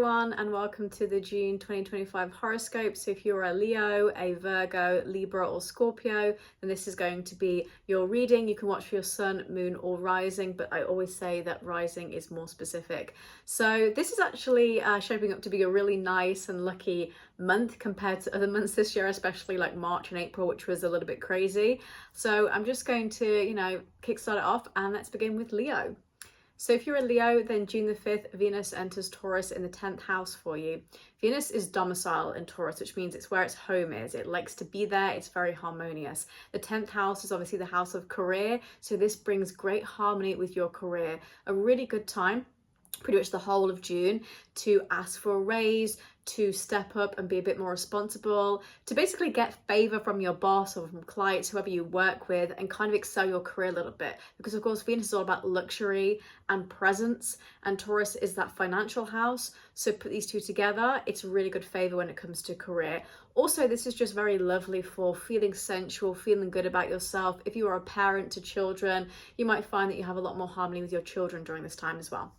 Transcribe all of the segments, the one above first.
everyone, and welcome to the June 2025 horoscope. So if you're a Leo, a Virgo, Libra or Scorpio, then this is going to be your reading. You can watch for your sun, moon or rising, but I always say that rising is more specific. So this is actually shaping up to be a really nice and lucky month compared to other months this year, especially like March and April, which was a little bit crazy. So I'm just going to, kickstart it off, and let's begin with Leo. So if you're a Leo, then June the 5th, Venus enters Taurus in the 10th house for you. Venus is domicile in Taurus, which means it's where its home is. It likes to be there. It's very harmonious. The 10th house is obviously the house of career. So this brings great harmony with your career. A really good time, pretty much the whole of June, to ask for a raise, to step up and be a bit more responsible, to basically get favor from your boss or from clients, whoever you work with, and kind of excel your career a little bit. Because of course, Venus is all about luxury and presence, and Taurus is that financial house. So put these two together, it's really good favor when it comes to career. Also, this is just very lovely for feeling sensual, feeling good about yourself. If you are a parent to children, you might find that you have a lot more harmony with your children during this time as well.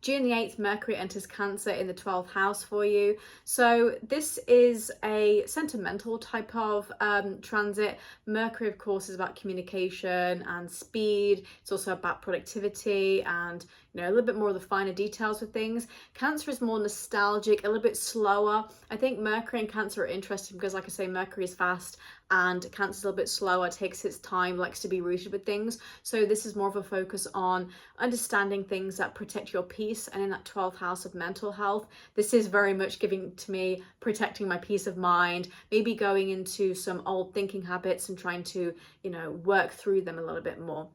June the 8th, Mercury enters Cancer in the 12th house for you. So this is a sentimental type of transit. Mercury, of course, is about communication and speed. It's also about productivity and, a little bit more of the finer details of things. Cancer is more nostalgic, a little bit slower. I think Mercury and Cancer are interesting because, like I say, Mercury is fast and Cancer is a little bit slower, takes its time, likes to be rooted with things. So this is more of a focus on understanding things that protect your peace. And in that 12th house of mental health, this is very much giving to me protecting my peace of mind, maybe going into some old thinking habits and trying to, work through them a little bit more.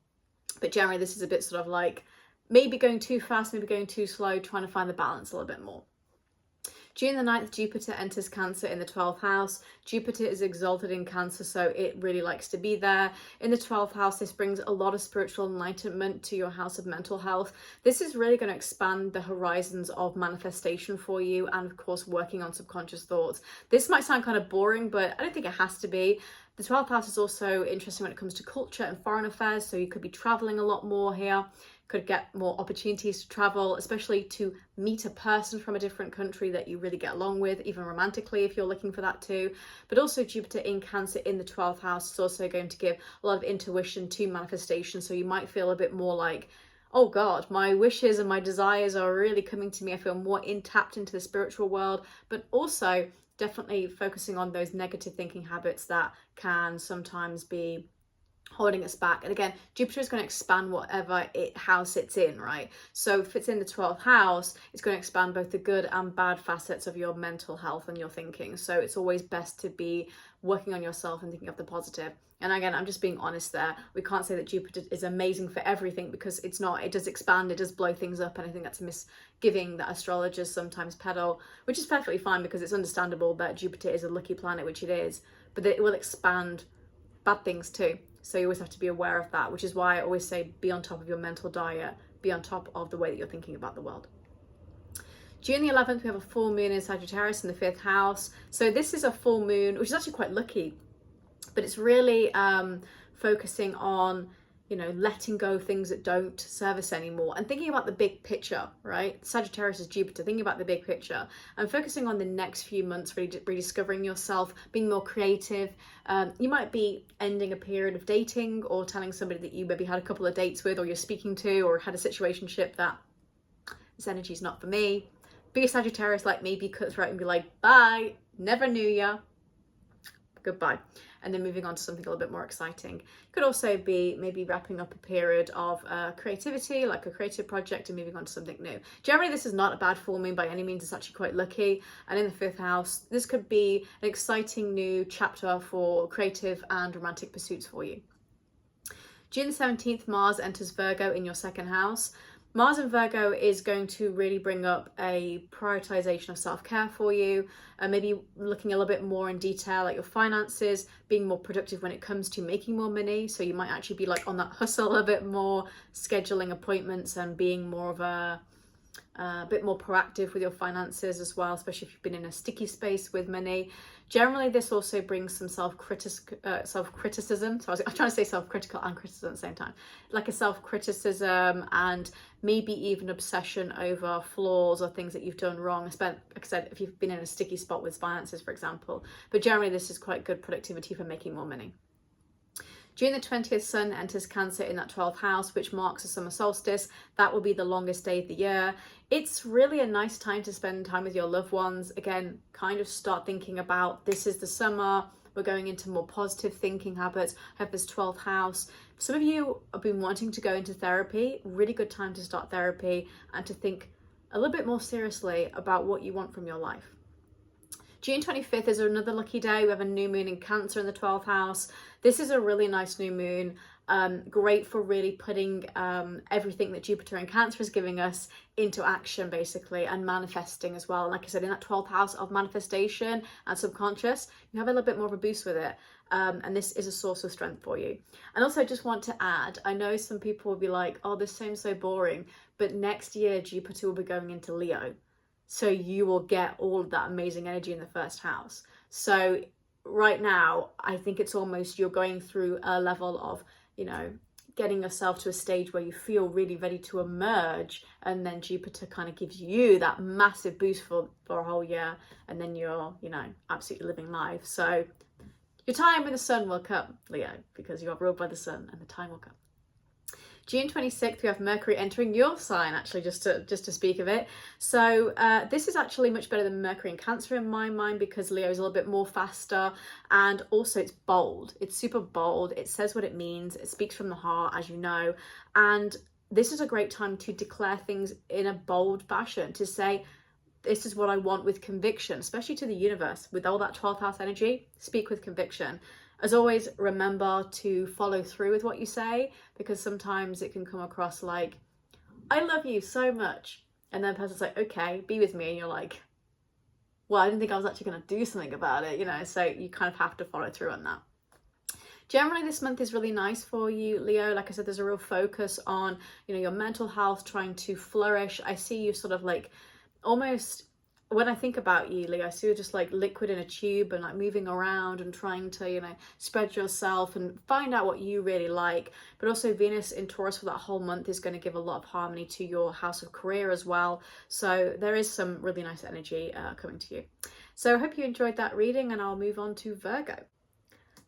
But generally, this is a bit sort of like maybe going too fast, maybe going too slow, trying to find the balance a little bit more. June the 9th, Jupiter enters Cancer in the 12th house. Jupiter is exalted in Cancer, so it really likes to be there. In the 12th house, this brings a lot of spiritual enlightenment to your house of mental health. This is really going to expand the horizons of manifestation for you and, of course, working on subconscious thoughts. This might sound kind of boring, but I don't think it has to be. The 12th house is also interesting when it comes to culture and foreign affairs, so you could be traveling a lot more here. Could get more opportunities to travel, especially to meet a person from a different country that you really get along with, even romantically if you're looking for that too. But also Jupiter in Cancer in the 12th house is also going to give a lot of intuition to manifestation. So you might feel a bit more like, oh God, my wishes and my desires are really coming to me. I feel more tapped into the spiritual world, but also definitely focusing on those negative thinking habits that can sometimes be holding us back. And again, Jupiter is going to expand whatever house it's in, right? So if it's in the 12th house, it's going to expand both the good and bad facets of your mental health and your thinking. So it's always best to be working on yourself and thinking of the positive. And again, I'm just being honest there. We can't say that Jupiter is amazing for everything because it's not. It does expand, it does blow things up. And I think that's a misgiving that astrologers sometimes peddle, which is perfectly fine because it's understandable that Jupiter is a lucky planet, which it is, but it will expand bad things too. So you always have to be aware of that, which is why I always say be on top of your mental diet, be on top of the way that you're thinking about the world. June the 11th, we have a full moon in Sagittarius in the 5th house. So this is a full moon, which is actually quite lucky, but it's really focusing on, letting go of things that don't serve us anymore and thinking about the big picture, right? Sagittarius is Jupiter, thinking about the big picture and focusing on the next few months, rediscovering yourself, being more creative. You might be ending a period of dating or telling somebody that you maybe had a couple of dates with or you're speaking to or had a situationship that this energy is not for me. Be a Sagittarius like me, be cutthroat and be like, bye, never knew ya, goodbye. And then moving on to something a little bit more exciting. Could also be maybe wrapping up a period of creativity, like a creative project, and moving on to something new. Generally, this is not a bad full moon by any means. It's actually quite lucky. And in the 5th house, this could be an exciting new chapter for creative and romantic pursuits for you. June the 17th, Mars enters Virgo in your 2nd house. Mars in Virgo is going to really bring up a prioritization of self-care for you, maybe looking a little bit more in detail at your finances, being more productive when it comes to making more money. So you might actually be like on that hustle a bit more, scheduling appointments and being more of a a bit more proactive with your finances as well, especially if you've been in a sticky space with money. Generally, this also brings some self-criticism. So I'm trying to say self-critical and criticism at the same time. Like a self-criticism and maybe even obsession over flaws or things that you've done wrong. Like I said, if you've been in a sticky spot with finances, for example. But generally, this is quite good productivity for making more money. June the 20th, Sun enters Cancer in that 12th house, which marks the summer solstice. That will be the longest day of the year. It's really a nice time to spend time with your loved ones. Again, kind of start thinking about, this is the summer, we're going into more positive thinking habits. I have this 12th house. Some of you have been wanting to go into therapy. Really good time to start therapy and to think a little bit more seriously about what you want from your life. June 25th is another lucky day. We have a new moon in Cancer in the 12th house. This is a really nice new moon. Great for really putting everything that Jupiter in Cancer is giving us into action, basically, and manifesting as well. And like I said, in that 12th house of manifestation and subconscious, you have a little bit more of a boost with it. And this is a source of strength for you. And also, I just want to add, I know some people will be like, oh, this seems so boring, but next year Jupiter will be going into Leo. So you will get all of that amazing energy in the first house. So right now, I think it's almost you're going through a level of, getting yourself to a stage where you feel really ready to emerge. And then Jupiter kind of gives you that massive boost for a whole year. And then you're, absolutely living life. So your time in the sun will come, Leo, because you are ruled by the sun and the time will come. June 26th, we have Mercury entering your sign, actually, just to speak of it. So this is actually much better than Mercury in Cancer in my mind, because Leo is a little bit more faster, and also it's bold. It's super bold. It says what it means. It speaks from the heart, as you know. And this is a great time to declare things in a bold fashion, to say, this is what I want, with conviction, especially to the universe. With all that 12th house energy, speak with conviction. As always, remember to follow through with what you say, because sometimes it can come across like, I love you so much. And then the person's like, okay, be with me. And you're like, well, I didn't think I was actually going to do something about it, so you kind of have to follow through on that. Generally, this month is really nice for you, Leo. Like I said, there's a real focus on, your mental health, trying to flourish. I see you sort of like almost, when I think about you, Leo, I see you just like liquid in a tube and like moving around and trying to, spread yourself and find out what you really like. But also Venus in Taurus for that whole month is going to give a lot of harmony to your house of career as well. So there is some really nice energy coming to you. So I hope you enjoyed that reading, and I'll move on to Virgo.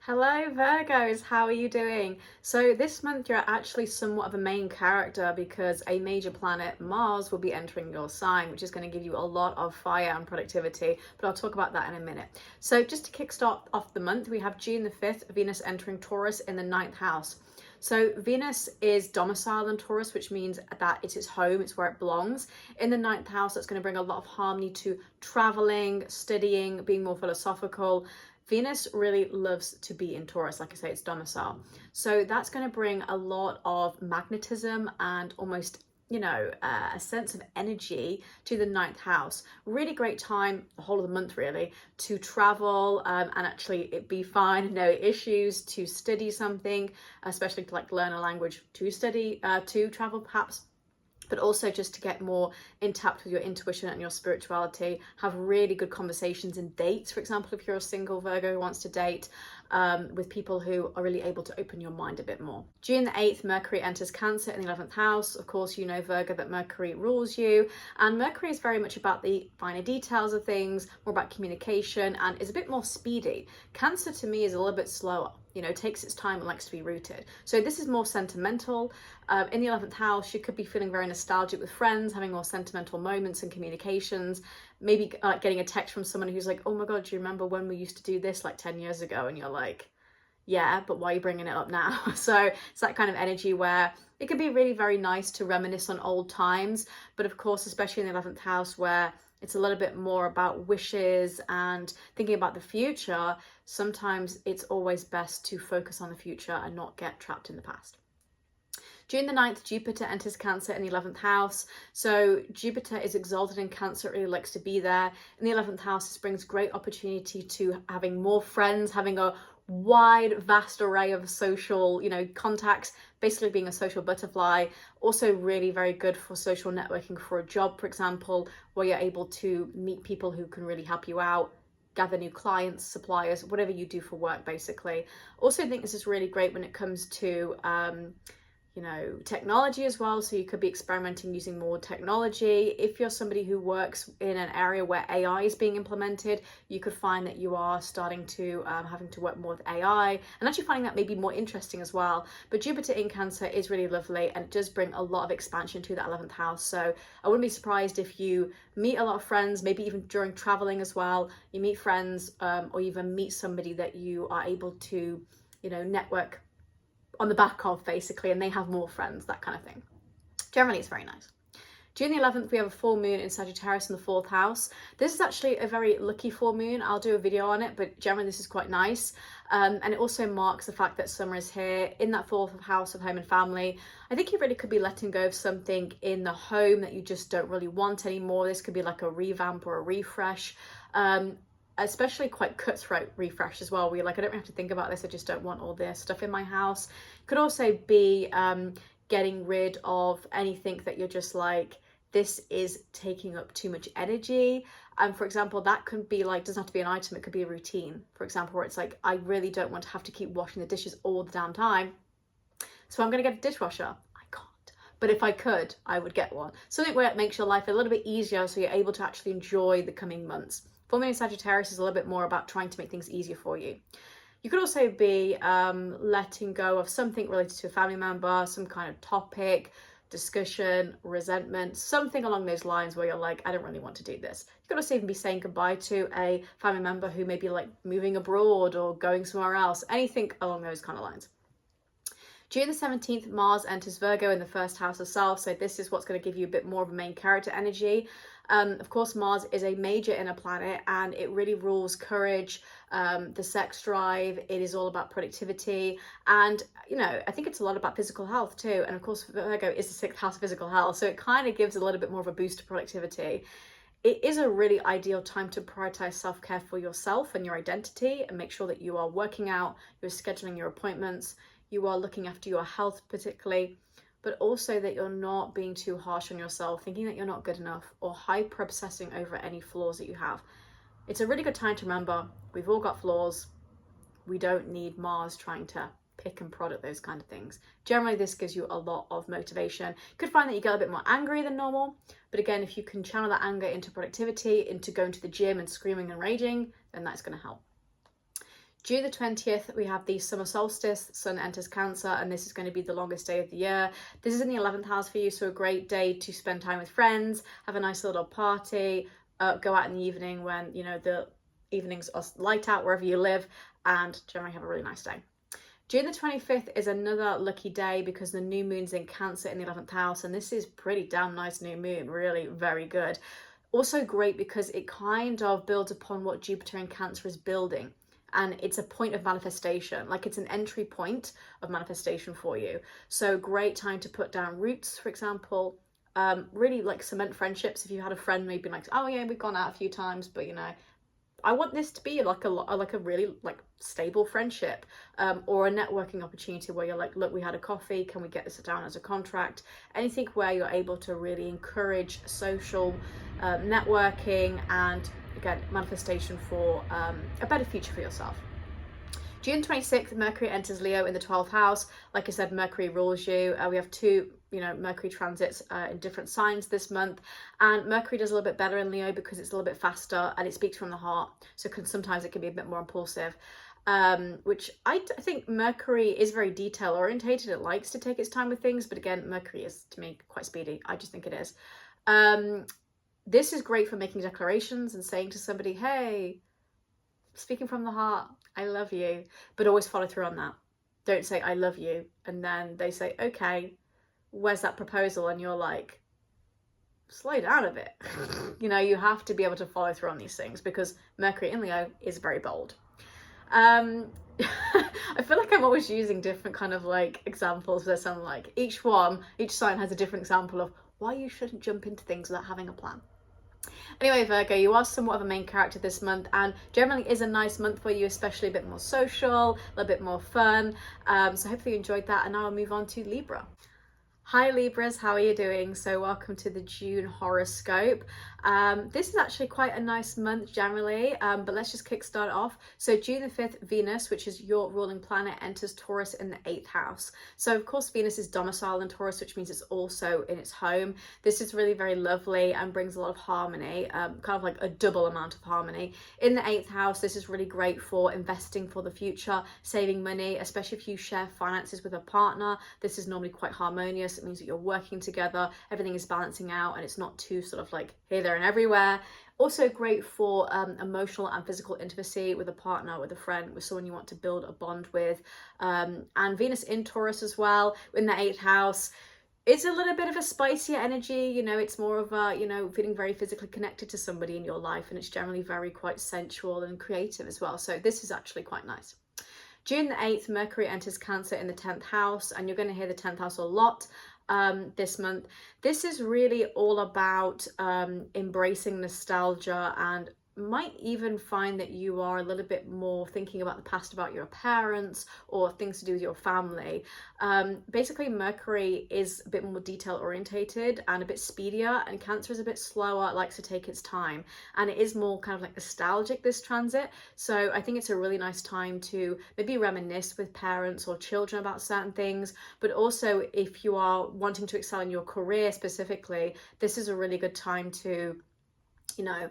Hello Virgos, how are you doing? So this month you're actually somewhat of a main character, because a major planet, Mars, will be entering your sign, which is going to give you a lot of fire and productivity, but I'll talk about that in a minute. So just to kickstart off the month, we have June the 5th, Venus entering Taurus in the 9th house. So Venus is domiciled in Taurus, which means that it is home, it's where it belongs. In the 9th house, that's going to bring a lot of harmony to traveling, studying, being more philosophical. Venus really loves to be in Taurus, like I say, it's domicile. So that's going to bring a lot of magnetism and almost, a sense of energy to the 9th house. Really great time, the whole of the month really, to travel and actually it be fine, no issues, to study something, especially to like learn a language, to study, to travel perhaps. But also just to get more in touch with your intuition and your spirituality, have really good conversations and dates. For example, if you're a single Virgo who wants to date, with people who are really able to open your mind a bit more. June the 8th, Mercury enters Cancer in the 11th house. Of course, you know, Virgo, that Mercury rules you. And Mercury is very much about the finer details of things, more about communication, and is a bit more speedy. Cancer to me is a little bit slower. Takes its time and likes to be rooted. So this is more sentimental. In the 11th house, you could be feeling very nostalgic with friends, having more sentimental moments and communications. Maybe getting a text from someone who's like, oh my God, do you remember when we used to do this like 10 years ago? And you're like, yeah, but why are you bringing it up now? So it's that kind of energy where it can be really very nice to reminisce on old times. But of course, especially in the 11th house where it's a little bit more about wishes and thinking about the future, sometimes it's always best to focus on the future and not get trapped in the past. June the 9th, Jupiter enters Cancer in the 11th house. So Jupiter is exalted in Cancer, it really likes to be there. In the 11th house, this brings great opportunity to having more friends, having a wide, vast array of social, contacts, basically being a social butterfly. Also really very good for social networking for a job, for example, where you're able to meet people who can really help you out, gather new clients, suppliers, whatever you do for work, basically. Also, I think this is really great when it comes to technology as well. So you could be experimenting using more technology. If you're somebody who works in an area where AI is being implemented, you could find that you are starting to having to work more with AI, and actually finding that maybe more interesting as well. But Jupiter in Cancer is really lovely, and it does bring a lot of expansion to that 11th house. So I wouldn't be surprised if you meet a lot of friends, maybe even during traveling as well. You meet friends, or even meet somebody that you are able to, network on the back of, basically, and they have more friends, that kind of thing. Generally, it's very nice. June the 11th, we have a full moon in Sagittarius in the 4th house. This is actually a very lucky full moon. I'll do a video on it, but generally this is quite nice. And it also marks the fact that summer is here in that 4th house of home and family. I think you really could be letting go of something in the home that you just don't really want anymore. This could be like a revamp or a refresh. Especially quite cutthroat refresh as well, where you're like, I don't really have to think about this, I just don't want all this stuff in my house. Could also be getting rid of anything that you're just like, this is taking up too much energy. And for example, that could be like, doesn't have to be an item, it could be a routine, for example, where it's like, I really don't want to have to keep washing the dishes all the damn time, so I'm going to get a dishwasher. I can't, but if I could, I would get one. Something where it makes your life a little bit easier, so you're able to actually enjoy the coming months. Full moon in Sagittarius is a little bit more about trying to make things easier for you. You could also be letting go of something related to a family member, some kind of topic, discussion, resentment, something along those lines where you're like, I don't really want to do this. You could also even be saying goodbye to a family member who may be like moving abroad or going somewhere else, anything along those kind of lines. June the 17th, Mars enters Virgo in the 1st house of self. So this is what's going to give you a bit more of a main character energy. Of course, Mars is a major inner planet, and it really rules courage, the sex drive. It is all about productivity. And, I think it's a lot about physical health too. And of course, Virgo is the 6th house of physical health. So it kind of gives a little bit more of a boost to productivity. It is a really ideal time to prioritize self-care for yourself and your identity, and make sure that you are working out, you're scheduling your appointments, you are looking after your health particularly, but also that you're not being too harsh on yourself, thinking that you're not good enough, or hyper obsessing over any flaws that you have. It's a really good time to remember we've all got flaws. We don't need Mars trying to pick and prod at those kind of things. Generally, this gives you a lot of motivation. You could find that you get a bit more angry than normal, but again, if you can channel that anger into productivity, into going to the gym and screaming and raging, then that's going to help. June the 20th, we have the summer solstice. Sun enters Cancer, and this is going to be the longest day of the year. This is in the 11th house for you, so a great day to spend time with friends, have a nice little party, go out in the evening when, the evenings are light out wherever you live, and generally have a really nice day. June the 25th is another lucky day because the new moon's in Cancer in the 11th house, and this is pretty damn nice new moon, really very good. Also great because it kind of builds upon what Jupiter in Cancer is building. And it's a point of manifestation, like it's an entry point of manifestation for you. So great time to put down roots, for example, really like cement friendships. If you had a friend maybe like, oh yeah, we've gone out a few times, but I want this to be like a really like stable friendship, or a networking opportunity where you're like, look, we had a coffee, can we get this down as a contract? Anything where you're able to really encourage social networking and, again, manifestation for a better future for yourself. June 26th, Mercury enters Leo in the 12th house. Like I said, Mercury rules you. We have two, Mercury transits in different signs this month. And Mercury does a little bit better in Leo because it's a little bit faster and it speaks from the heart. So sometimes it can be a bit more impulsive, which I think Mercury is very detail orientated. It likes to take its time with things. But again, Mercury is, to me, quite speedy. I just think it is. This is great for making declarations and saying to somebody, hey, speaking from the heart, I love you, but always follow through on that. Don't say I love you and then they say, okay, where's that proposal? And you're like, slow down a bit. You have to be able to follow through on these things because Mercury in Leo is very bold. I feel like I'm always using different kind of like examples that sound like each sign has a different example of why you shouldn't jump into things without having a plan. Anyway, Virgo, you are somewhat of a main character this month, and generally is a nice month for you, especially a bit more social, a little bit more fun. So hopefully you enjoyed that, and now I'll move on to Libra. Hi Libras, how are you doing? So welcome to the June horoscope. This is actually quite a nice month generally, but let's just kickstart off. So June the 5th, Venus, which is your ruling planet, enters Taurus in the 8th house. So of course Venus is domiciled in Taurus, which means it's also in its home. This is really very lovely and brings a lot of harmony, kind of like a double amount of harmony. In the 8th house, this is really great for investing for the future, saving money, especially if you share finances with a partner. This is normally quite harmonious. It means that you're working together, everything is balancing out, and it's not too sort of like here, there, and everywhere. Also great for emotional and physical intimacy with a partner, with a friend, with someone you want to build a bond with. And Venus in Taurus as well, in the 8th house. It's a little bit of a spicier energy, you know, it's more of a, you know, feeling very physically connected to somebody in your life, and it's generally very quite sensual and creative as well. So this is actually quite nice. June the 8th, Mercury enters Cancer in the 10th house, and you're going to hear the 10th house a lot this month. This is really all about embracing nostalgia, and might even find that you are a little bit more thinking about the past, about your parents or things to do with your family. Basically Mercury is a bit more detail orientated and a bit speedier, and Cancer is a bit slower, it likes to take its time, and it is more kind of like nostalgic, this transit. So I think it's a really nice time to maybe reminisce with parents or children about certain things, but also if you are wanting to excel in your career specifically, this is a really good time to, you know,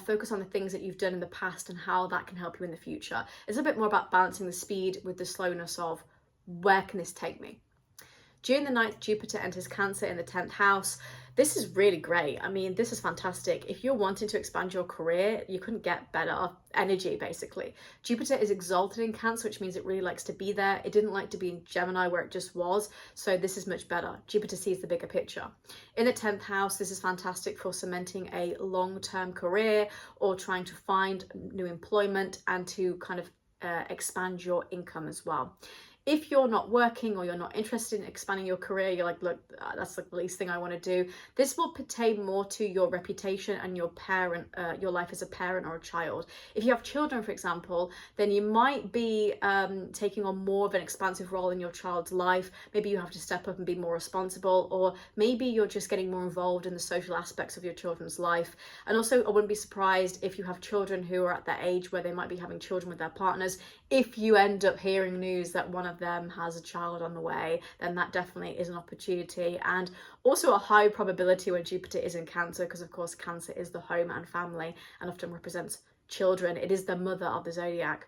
focus on the things that you've done in the past and how that can help you in the future. It's a bit more about balancing the speed with the slowness of where can this take me. June the 9th, Jupiter enters Cancer in the 10th house. This is really great. I mean, this is fantastic. If you're wanting to expand your career, you couldn't get better energy, basically. Jupiter is exalted in Cancer, which means it really likes to be there. It didn't like to be in Gemini where it just was. So this is much better. Jupiter sees the bigger picture. In the 10th house, this is fantastic for cementing a long-term career or trying to find new employment and to kind of expand your income as well. If you're not working or you're not interested in expanding your career, you're like, look, that's like the least thing I want to do. This will pertain more to your reputation and your your life as a parent or a child. If you have children, for example, then you might be taking on more of an expansive role in your child's life. Maybe you have to step up and be more responsible, or maybe you're just getting more involved in the social aspects of your children's life. And also, I wouldn't be surprised if you have children who are at that age where they might be having children with their partners. If you end up hearing news that one of them has a child on the way, then that definitely is an opportunity, and also a high probability when Jupiter is in Cancer, because of course Cancer is the home and family and often represents children. It is the mother of the zodiac.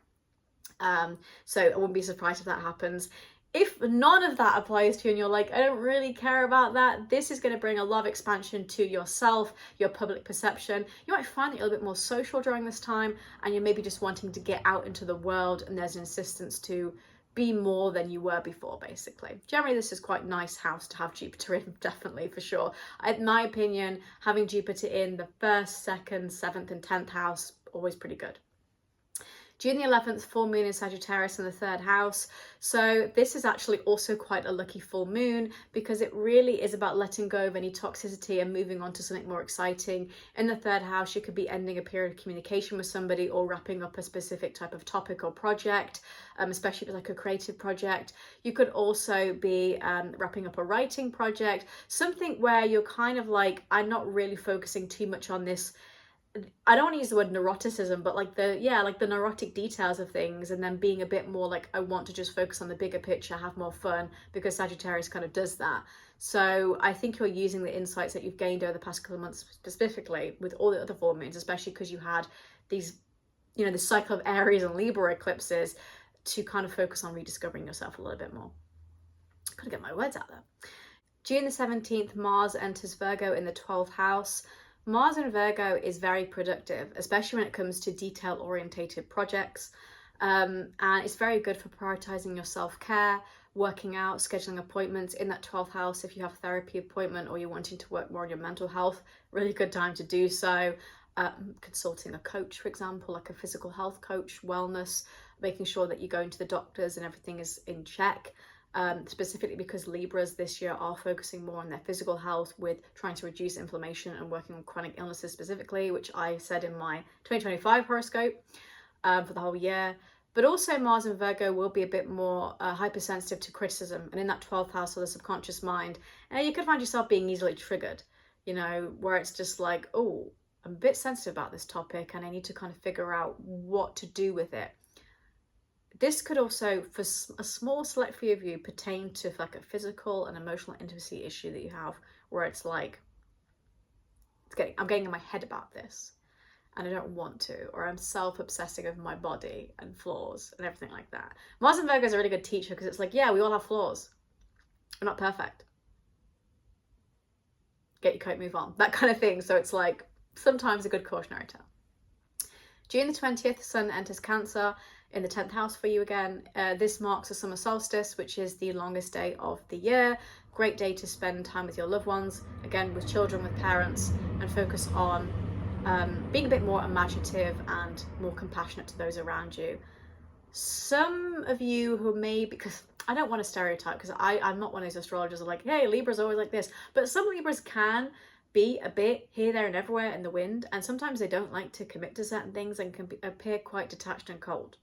So I wouldn't be surprised if that happens. If none of that applies to you and you're like, I don't really care about that, this is going to bring a lot of expansion to yourself, your public perception. You might find that you're a little bit more social during this time, and you're maybe just wanting to get out into the world, and there's an insistence to be more than you were before, basically. Generally, this is quite a nice house to have Jupiter in, definitely, for sure. In my opinion, having Jupiter in the 1st, 2nd, 7th and 10th house, always pretty good. June the 11th, full moon in Sagittarius in the 3rd house. So this is actually also quite a lucky full moon, because it really is about letting go of any toxicity and moving on to something more exciting. In the 3rd house, you could be ending a period of communication with somebody or wrapping up a specific type of topic or project, especially if it's like a creative project. You could also be wrapping up a writing project, something where you're kind of like, I'm not really focusing too much on this. I don't want to use the word neuroticism, but like the neurotic details of things, and then being a bit more like, I want to just focus on the bigger picture, have more fun, because Sagittarius kind of does that. So I think you're using the insights that you've gained over the past couple of months, specifically with all the other full moons, especially because you had these, you know, the cycle of Aries and Libra eclipses, to kind of focus on rediscovering yourself a little bit more. Gotta get my words out there. June the 17th, Mars enters Virgo in the 12th house. Mars in Virgo is very productive, especially when it comes to detail-orientated projects. And it's very good for prioritizing your self-care, working out, scheduling appointments in that 12th house. If you have a therapy appointment or you're wanting to work more on your mental health, really good time to do so. Consulting a coach, for example, like a physical health coach, wellness, making sure that you're going to the doctors and everything is in check. specifically because Libras this year are focusing more on their physical health with trying to reduce inflammation and working on chronic illnesses specifically, which I said in my 2025 horoscope for the whole year. But also Mars and Virgo will be a bit more hypersensitive to criticism, and in that 12th house of the subconscious mind, you could find yourself being easily triggered, you know, where it's just like, oh, I'm a bit sensitive about this topic and I need to kind of figure out what to do with it. This could also, for a small select few of you, pertain to like a physical and emotional intimacy issue that you have, where it's like, I'm getting in my head about this and I don't want to, or I'm self-obsessing over my body and flaws and everything like that. Mars and Virgo is a really good teacher because it's like, yeah, we all have flaws. We're not perfect. Get your coat, move on. That kind of thing. So it's like sometimes a good cautionary tale. June the 20th, Sun enters Cancer in the 10th house for you again. This marks the summer solstice, which is the longest day of the year. Great day to spend time with your loved ones, again with children, with parents, and focus on being a bit more imaginative and more compassionate to those around you. Some of you who may, because I don't want to stereotype, because I'm not one of those astrologers who are like, hey, Libra's always like this, but some Libras can be a bit here, there and everywhere in the wind, and sometimes they don't like to commit to certain things and can appear quite detached and cold,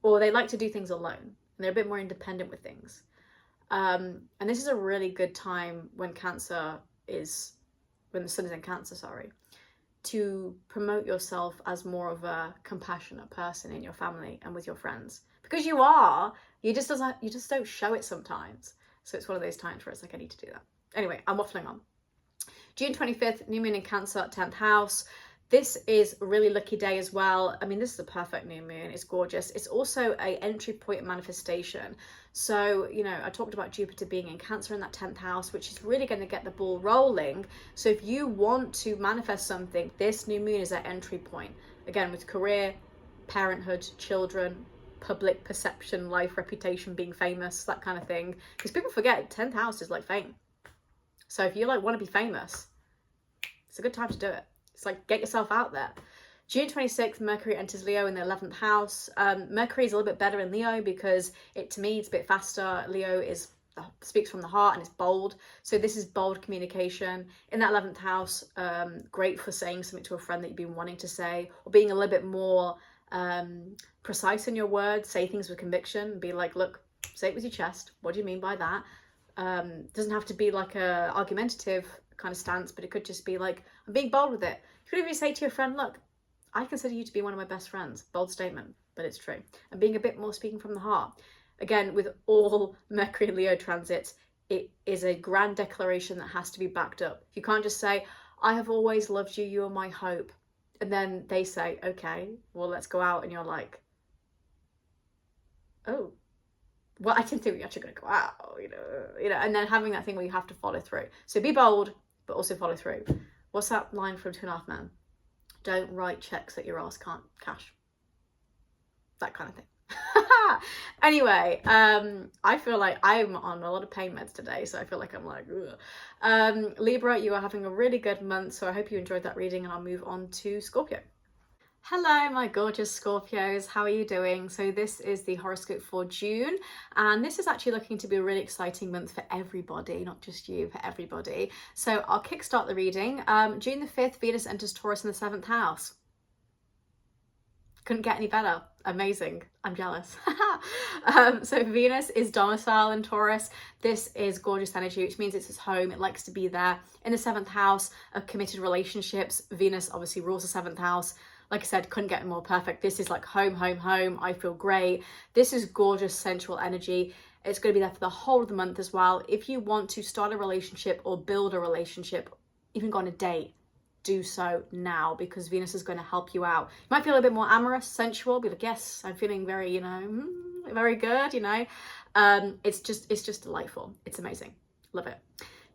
or they like to do things alone and they're a bit more independent with things. And this is a really good time when the sun is in Cancer, to promote yourself as more of a compassionate person in your family and with your friends, because you just don't show it sometimes. So it's one of those times where it's like, I need to do that. Anyway, I'm waffling on. June 25th, new moon in Cancer, 10th house. This is a really lucky day as well. I mean, this is a perfect new moon. It's gorgeous. It's also an entry point manifestation. So, you know, I talked about Jupiter being in Cancer in that 10th house, which is really going to get the ball rolling. So if you want to manifest something, this new moon is that entry point. Again, with career, parenthood, children, public perception, life, reputation, being famous, that kind of thing. Because people forget 10th house is like fame. So if you like want to be famous, it's a good time to do it. It's like, get yourself out there. June 26th, Mercury enters Leo in the 11th house. Mercury is a little bit better in Leo because to me, it's a bit faster. Leo speaks from the heart and it's bold. So this is bold communication. In that 11th house, great for saying something to a friend that you've been wanting to say, or being a little bit more precise in your words, say things with conviction, be like, look, say it with your chest. What do you mean by that? Doesn't have to be like a argumentative kind of stance, but it could just be like, I'm being bold with it. You could even say to your friend, look, I consider you to be one of my best friends. Bold statement, but it's true. And being a bit more speaking from the heart. Again, with all Mercury and Leo transits, it is a grand declaration that has to be backed up. You can't just say, I have always loved you, you are my hope. And then they say, okay, well, let's go out. And you're like, oh, well, I didn't think we were actually going to go out, you know, and then having that thing where you have to follow through. So be bold, but also follow through. What's that line from 2.5 Men? Don't write checks that your ass can't cash. That kind of thing. Anyway, I feel like I'm on a lot of pain meds today, so I feel like I'm like, ugh. Libra, you are having a really good month, so I hope you enjoyed that reading, and I'll move on to Scorpio. Hello, my gorgeous Scorpios. How are you doing? So this is the horoscope for June, and this is actually looking to be a really exciting month for everybody, not just you, for everybody. So I'll kickstart the reading. June the 5th, Venus enters Taurus in the 7th house. Couldn't get any better. Amazing. I'm jealous. So Venus is domicile in Taurus. This is gorgeous energy, which means it's its home. It likes to be there. In the 7th house of committed relationships, Venus obviously rules the 7th house. Like I said, couldn't get more perfect. This is like home, home, home. I feel great. This is gorgeous sensual energy. It's going to be there for the whole of the month as well. If you want to start a relationship or build a relationship, even go on a date, do so now, because Venus is going to help you out. You might feel a little bit more amorous, sensual, be like, yes, I'm feeling very, you know, very good, you know. It's just delightful. It's amazing. Love it.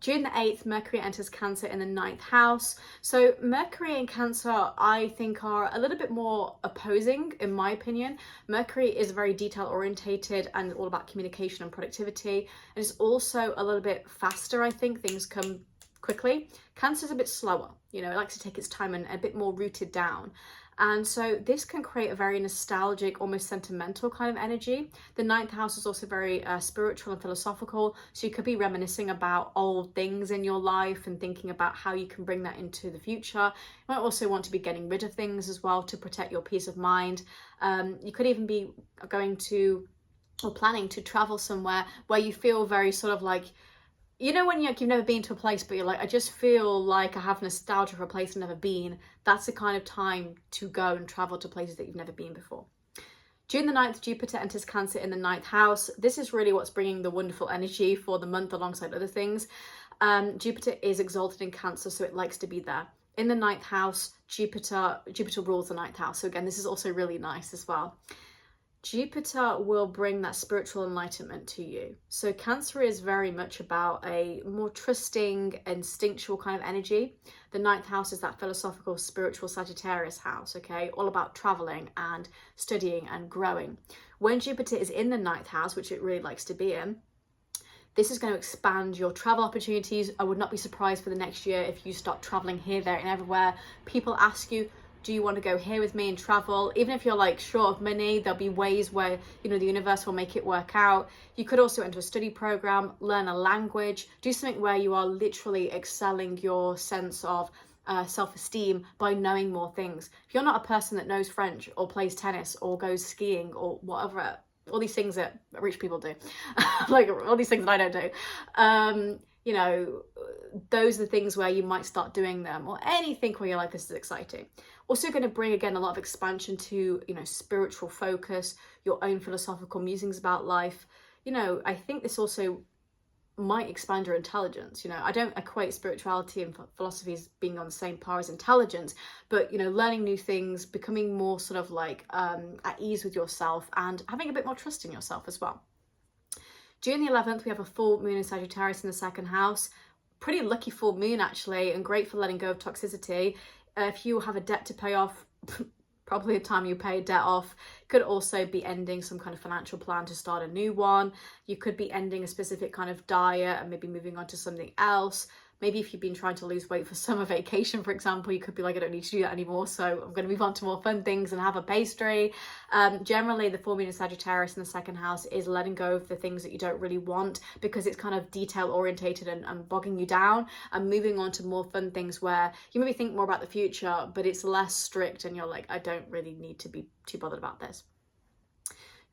June the 8th, Mercury enters Cancer in the 9th house. So Mercury and Cancer, I think, are a little bit more opposing, in my opinion. Mercury is very detail orientated and all about communication and productivity. And it's also a little bit faster, I think. Things come quickly. Cancer's a bit slower. You know, it likes to take its time and a bit more rooted down. And so this can create a very nostalgic, almost sentimental kind of energy. The ninth house is also very spiritual and philosophical. So you could be reminiscing about old things in your life and thinking about how you can bring that into the future. You might also want to be getting rid of things as well to protect your peace of mind. You could even be going to or planning to travel somewhere where you feel very sort of like, you know, when you've never been to a place, but you're like, I just feel like I have nostalgia for a place I've never been. That's the kind of time to go and travel to places that you've never been before. June the 9th, Jupiter enters Cancer in the 9th house. This is really what's bringing the wonderful energy for the month alongside other things. Jupiter is exalted in Cancer, so it likes to be there. In the 9th house, Jupiter rules the 9th house. So again, this is also really nice as well. Jupiter will bring that spiritual enlightenment to you. So Cancer is very much about a more trusting, instinctual kind of energy. The 9th house is that philosophical, spiritual Sagittarius house, okay? All about traveling and studying and growing. When Jupiter is in the 9th house, which it really likes to be in, this is going to expand your travel opportunities. I would not be surprised for the next year if you start traveling here, there and everywhere. People ask you, do you want to go here with me and travel? Even if you're like short of money, there'll be ways where, you know, the universe will make it work out. You could also enter a study program, learn a language, do something where you are literally excelling your sense of self-esteem by knowing more things. If you're not a person that knows French or plays tennis or goes skiing or whatever, all these things that rich people do, like all these things that I don't do, you know, those are the things where you might start doing them, or anything where you're like, this is exciting. Also going to bring, again, a lot of expansion to, you know, spiritual focus, your own philosophical musings about life. You know, I think this also might expand your intelligence. You know, I don't equate spirituality and philosophy as being on the same par as intelligence, but, you know, learning new things, becoming more sort of like at ease with yourself and having a bit more trust in yourself as well. June the 11th, we have a full moon in Sagittarius in the 2nd house. Pretty lucky full moon, actually, and great for letting go of toxicity. If you have a debt to pay off, probably the time you pay a debt off. Could also be ending some kind of financial plan to start a new one. You could be ending a specific kind of diet and maybe moving on to something else. Maybe if you've been trying to lose weight for summer vacation, for example, you could be like, I don't need to do that anymore, so I'm going to move on to more fun things and have a pastry. Generally, the full moon in Sagittarius in the 2nd house is letting go of the things that you don't really want because it's kind of detail orientated and bogging you down, and moving on to more fun things where you maybe think more about the future, but it's less strict and you're like, I don't really need to be too bothered about this.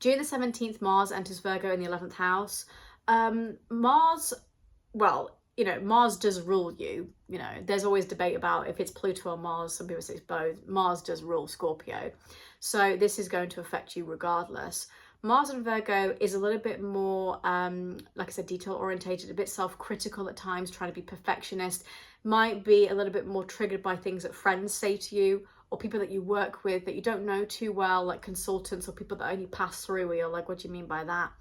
June the 17th, Mars enters Virgo in the 11th house. Mars, well, you know, Mars does rule you. You know, there's always debate about if it's Pluto or Mars. Some people say it's both. Mars does rule Scorpio. So this is going to affect you regardless. Mars in Virgo is a little bit more, like I said, detail orientated, a bit self-critical at times, trying to be perfectionist. Might be a little bit more triggered by things that friends say to you or people that you work with that you don't know too well, like consultants or people that only pass through where you're like, what do you mean by that?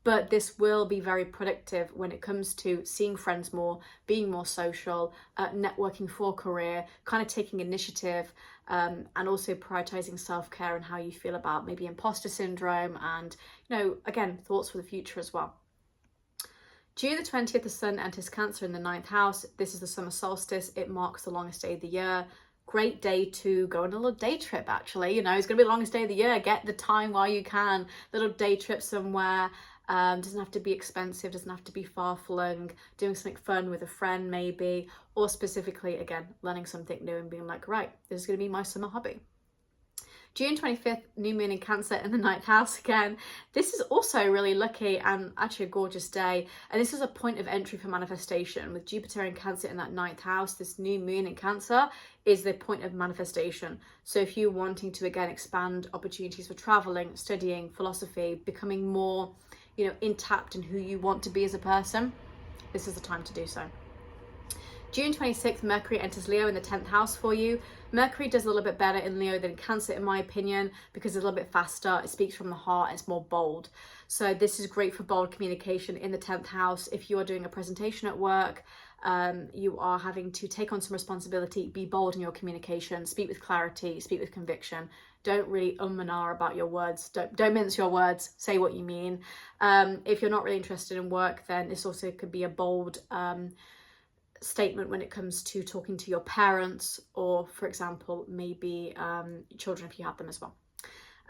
But this will be very productive when it comes to seeing friends more, being more social, networking for career, kind of taking initiative, and also prioritizing self-care and how you feel about maybe imposter syndrome and, you know, again, thoughts for the future as well. June the 20th, the sun enters Cancer in the 9th house. This is the summer solstice. It marks the longest day of the year. Great day to go on a little day trip, actually. You know, it's going to be the longest day of the year. Get the time while you can. Little day trip somewhere. Doesn't have to be expensive, doesn't have to be far-flung, doing something fun with a friend maybe, or specifically, again, learning something new and being like, right, this is going to be my summer hobby. June 25th, new moon in Cancer in the 9th house again. This is also really lucky and actually a gorgeous day. And this is a point of entry for manifestation. With Jupiter in Cancer in that 9th house, this new moon in Cancer is the point of manifestation. So if you're wanting to, again, expand opportunities for traveling, studying, philosophy, becoming more, you know, intact in who you want to be as a person, this is the time to do so. June 26th, Mercury enters Leo in the 10th house for you. Mercury does a little bit better in Leo than Cancer, in my opinion, because it's a little bit faster. It speaks from the heart. It's more bold. So this is great for bold communication in the 10th house. If you are doing a presentation at work, you are having to take on some responsibility, be bold in your communication, speak with clarity, speak with conviction. Don't really and ah about your words. Don't mince your words. Say what you mean. If you're not really interested in work, then this also could be a bold statement when it comes to talking to your parents, or for example maybe children if you have them as well.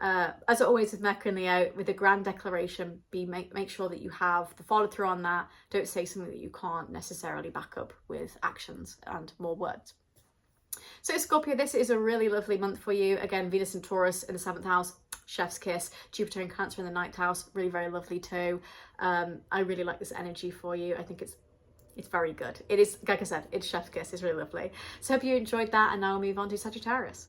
As always with Mercury and Leo, with a grand declaration, make sure that you have the follow through on that. Don't say something that you can't necessarily back up with actions and more words. So Scorpio, this is a really lovely month for you. Again, Venus and Taurus in the 7th house, chef's kiss. Jupiter and Cancer in the 9th house, really, very lovely too. I really like this energy for you. I think it's very good. It is, like I said, it's chef's kiss. It's really lovely. So hope you enjoyed that, and now we'll move on to Sagittarius.